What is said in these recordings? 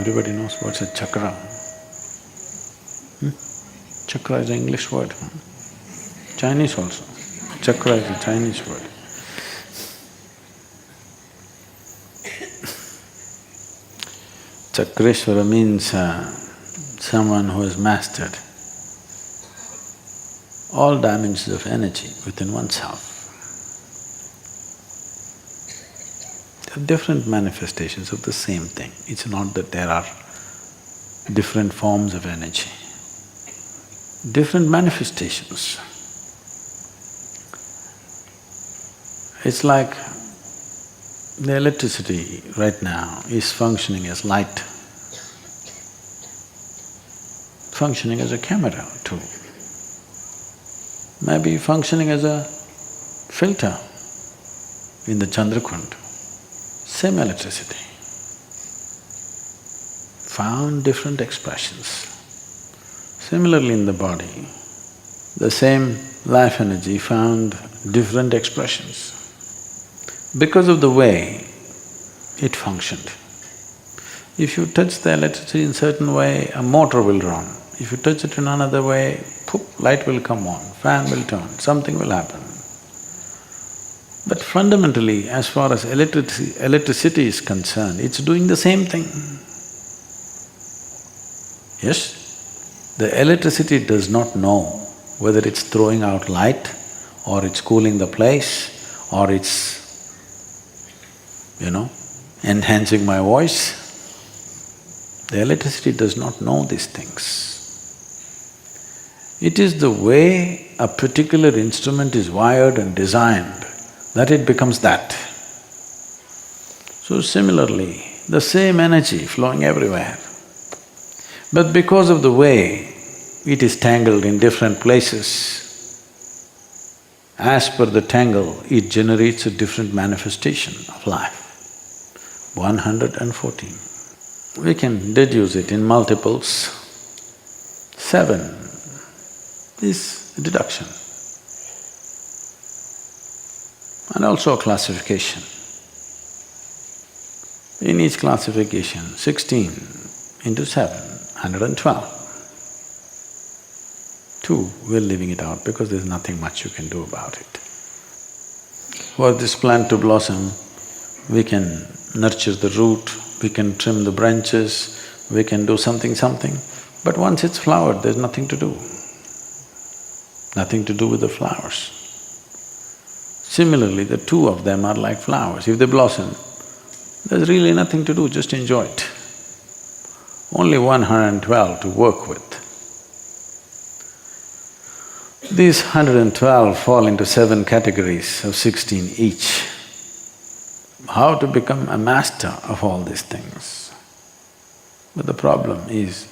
Everybody knows what's a chakra. Chakra is an English word, Chinese also. Chakra is a Chinese word. Chakreshwara means someone who has mastered all dimensions of energy within oneself. There are different manifestations of the same thing. It's not that there are different forms of energy, different manifestations. It's like the electricity right now is functioning as light, functioning as a camera too, maybe functioning as a filter in the Chandrakund. Same electricity, found different expressions. Similarly in the body, the same life energy found different expressions because of the way it functioned. If you touch the electricity in certain way, a motor will run. If you touch it in another way, poof, light will come on, fan will turn, something will happen. But fundamentally, as far as electricity is concerned, it's doing the same thing. Yes? The electricity does not know whether it's throwing out light or it's cooling the place or it's, enhancing my voice. The electricity does not know these things. It is the way a particular instrument is wired and designed that it becomes that. So similarly, the same energy flowing everywhere, but because of the way it is tangled in different places, as per the tangle, it generates a different manifestation of life. 114. We can deduce it in multiples. 7 is deduction. And also a classification. In each classification, 16 into 7, 112. 2, we're leaving it out because there's nothing much you can do about it. For this plant to blossom, we can nurture the root, we can trim the branches, we can do something, but once it's flowered, there's nothing to do. Nothing to do with the flowers. Similarly, the two of them are like flowers. If they blossom, there's really nothing to do, just enjoy it. Only 112 to work with. These 112 fall into 7 categories of 16 each. How to become a master of all these things? But the problem is,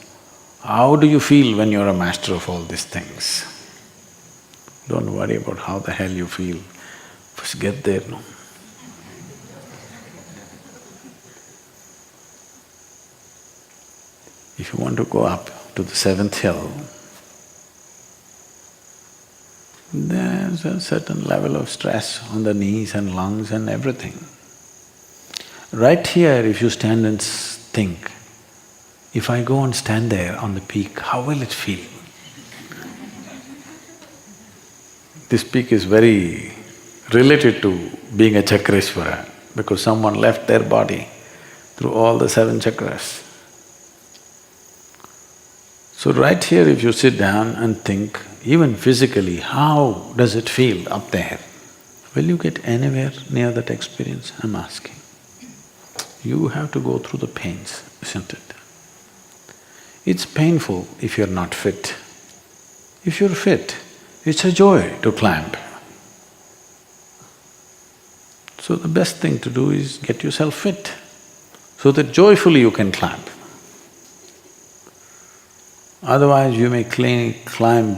how do you feel when you're a master of all these things? Don't worry about how the hell you feel, first get there, no? If you want to go up to the 7th hill, there's a certain level of stress on the knees and lungs and everything. Right here, if you stand and think, if I go and stand there on the peak, how will it feel? This peak is very related to being a Chakreshwara because someone left their body through all the 7 chakras. So right here if you sit down and think, even physically, how does it feel up there? Will you get anywhere near that experience? I'm asking. You have to go through the pains, isn't it? It's painful if you're not fit. If you're fit, it's a joy to climb. So the best thing to do is get yourself fit, so that joyfully you can climb. Otherwise you may climb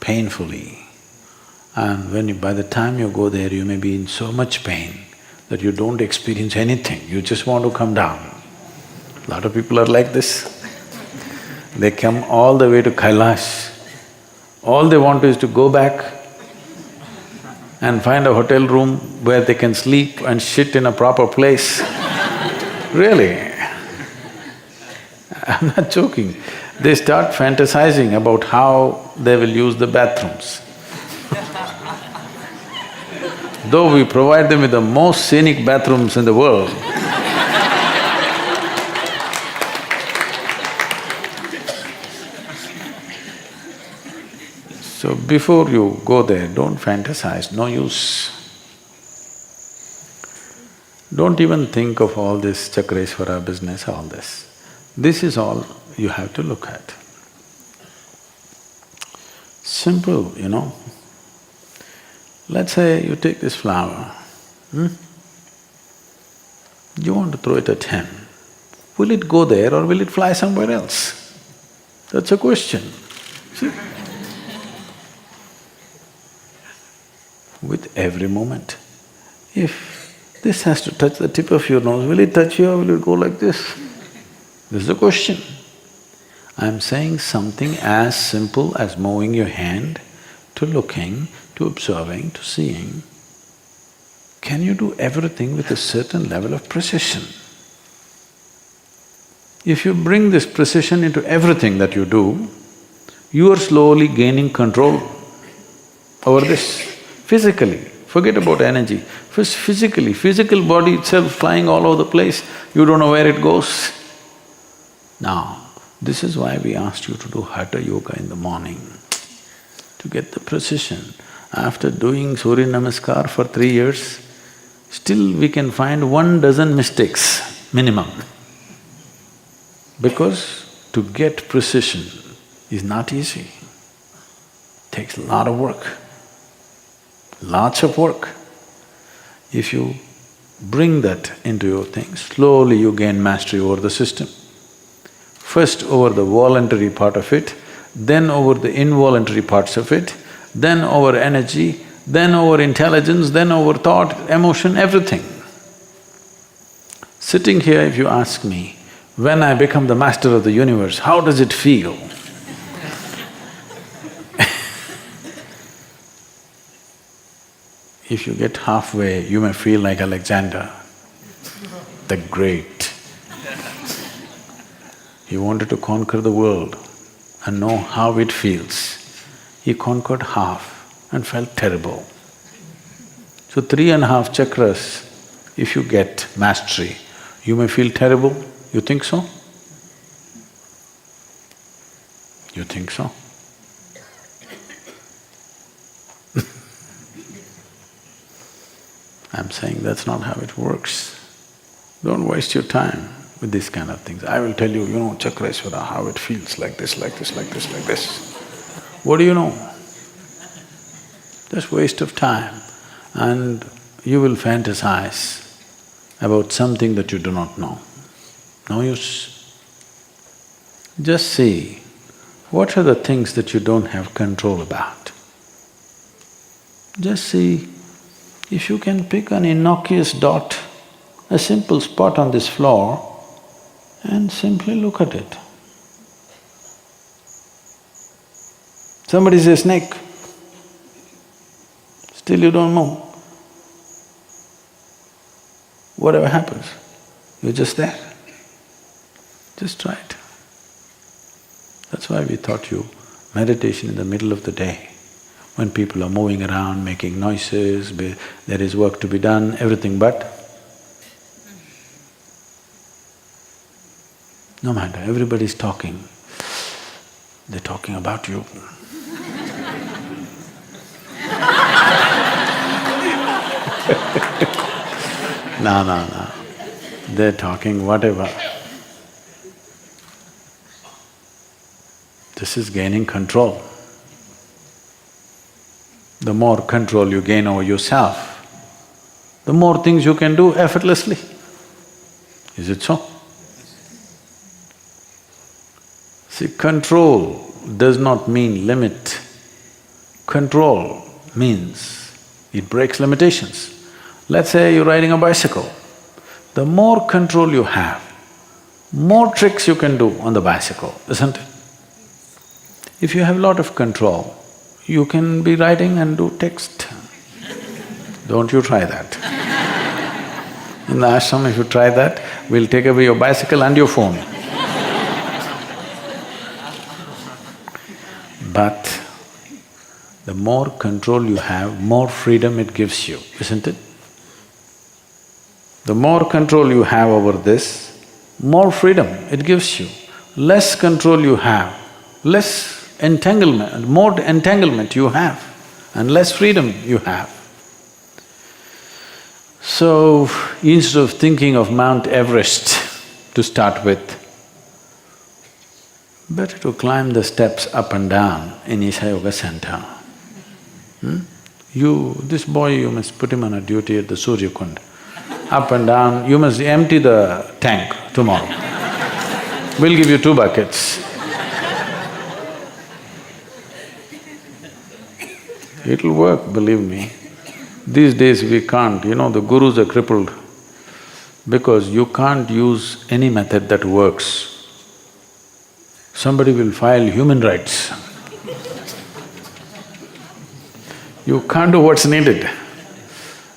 painfully, and by the time you go there, you may be in so much pain that you don't experience anything, you just want to come down. A lot of people are like this. They come all the way to Kailash, all they want is to go back and find a hotel room where they can sleep and shit in a proper place. Really. I'm not joking. They start fantasizing about how they will use the bathrooms. Though we provide them with the most scenic bathrooms in the world, so before you go there, don't fantasize, no use. Don't even think of all this Chakreshwara business, all this. This is all you have to look at. Simple, you know. Let's say you take this flower, you want to throw it at him. Will it go there or will it fly somewhere else? That's a question, see? With every moment, if this has to touch the tip of your nose, will it touch you or will it go like this? This is the question. I'm saying something as simple as moving your hand to looking, to observing, to seeing. Can you do everything with a certain level of precision? If you bring this precision into everything that you do, you are slowly gaining control over this. Physically, forget about energy. First physically, physical body itself flying all over the place, you don't know where it goes. Now, this is why we asked you to do Hatha Yoga in the morning, to get the precision. After doing Surya Namaskar for 3 years, still we can find 1 dozen mistakes, minimum. Because to get precision is not easy, takes a lot of work, lots of work. If you bring that into your thing, slowly you gain mastery over the system. First over the voluntary part of it, then over the involuntary parts of it, then over energy, then over intelligence, then over thought, emotion, everything. Sitting here, if you ask me, when I become the master of the universe, how does it feel? If you get halfway, you may feel like Alexander the Great. He wanted to conquer the world and know how it feels. He conquered half and felt terrible. So 3.5 chakras, if you get mastery, you may feel terrible. You think so? You think so? I'm saying that's not how it works. Don't waste your time with these kind of things. I will tell you, you know, Chakreshwara, how it feels like this, like this, like this, like this. What do you know? Just waste of time. And you will fantasize about something that you do not know. No use. Just see, what are the things that you don't have control about? Just see, if you can pick an innocuous dot, a simple spot on this floor, and simply look at it. Somebody says snake, still you don't know. Whatever happens, you're just there. Just try it. That's why we taught you meditation in the middle of the day, when people are moving around, making noises, there is work to be done, everything but no matter, everybody's talking, they're talking about you. No, they're talking whatever. This is gaining control. The more control you gain over yourself, the more things you can do effortlessly. Is it so? See, control does not mean limit. Control means it breaks limitations. Let's say you're riding a bicycle. The more control you have, more tricks you can do on the bicycle, isn't it? If you have a lot of control, you can be riding and do text. Don't you try that. In the ashram, if you try that, we'll take away your bicycle and your phone. But the more control you have, more freedom it gives you, isn't it? The more control you have over this, more freedom it gives you. Less control you have, less entanglement, more entanglement you have, and less freedom you have. So, instead of thinking of Mount Everest to start with, better to climb the steps up and down in Isha Yoga Center. This boy, you must put him on a duty at the Surya Kund. Up and down, you must empty the tank tomorrow. We'll give you 2 buckets. It'll work, believe me. These days we can't, the gurus are crippled because you can't use any method that works. Somebody will file human rights. You can't do what's needed.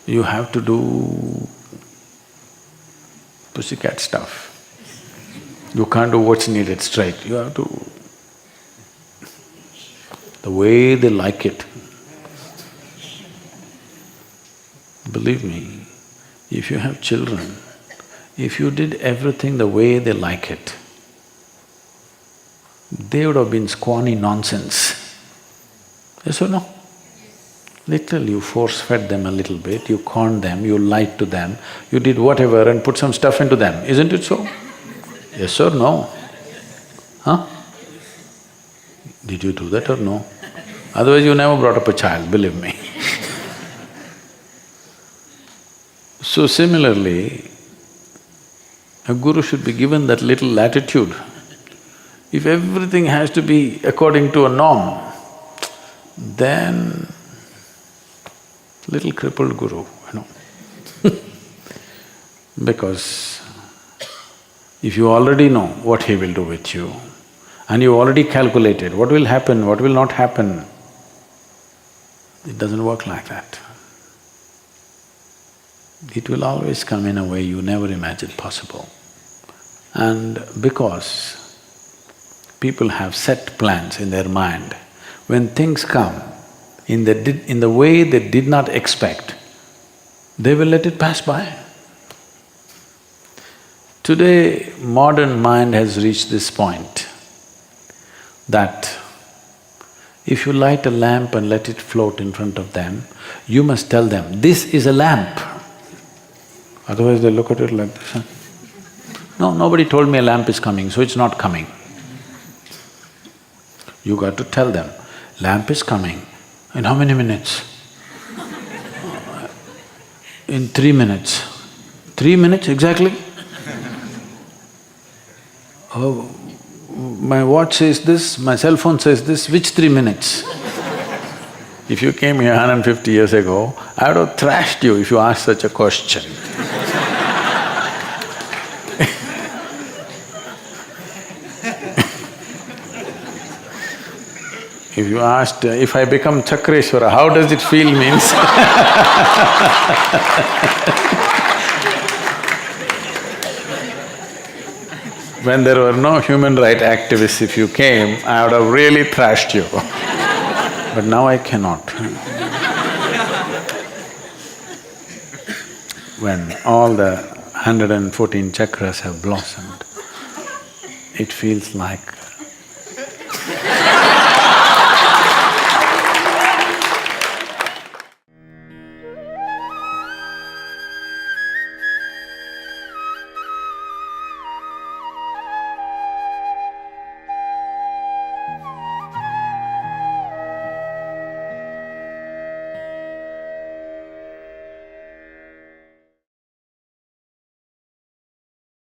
You have to do pussycat stuff. You can't do what's needed straight, you have to… the way they like it. Believe me, if you have children, if you did everything the way they like it, they would have been scrawny nonsense. Yes or no? Literally, you force-fed them a little bit, you conned them, you lied to them, you did whatever and put some stuff into them, isn't it so? Yes or no? Huh? Did you do that or no? Otherwise you never brought up a child, believe me. So similarly, a guru should be given that little latitude. If everything has to be according to a norm, then little crippled guru, Because if you already know what he will do with you, and you already calculated what will happen, what will not happen, it doesn't work like that. It will always come in a way you never imagined possible. And because people have set plans in their mind, when things come in the way they did not expect, they will let it pass by. Today, modern mind has reached this point that if you light a lamp and let it float in front of them, you must tell them, this is a lamp. Otherwise they look at it like this, No, nobody told me a lamp is coming, so it's not coming. You got to tell them, lamp is coming. In how many minutes? In 3 minutes. 3 minutes exactly? Oh, my watch says this, my cell phone says this, which 3 minutes? If you came here 150 years ago, I would have thrashed you if you asked such a question. If you asked, if I become Chakreshwara, how does it feel means when there were no human rights activists, if you came, I would have really thrashed you. But now I cannot. When all the 114 chakras have blossomed, it feels like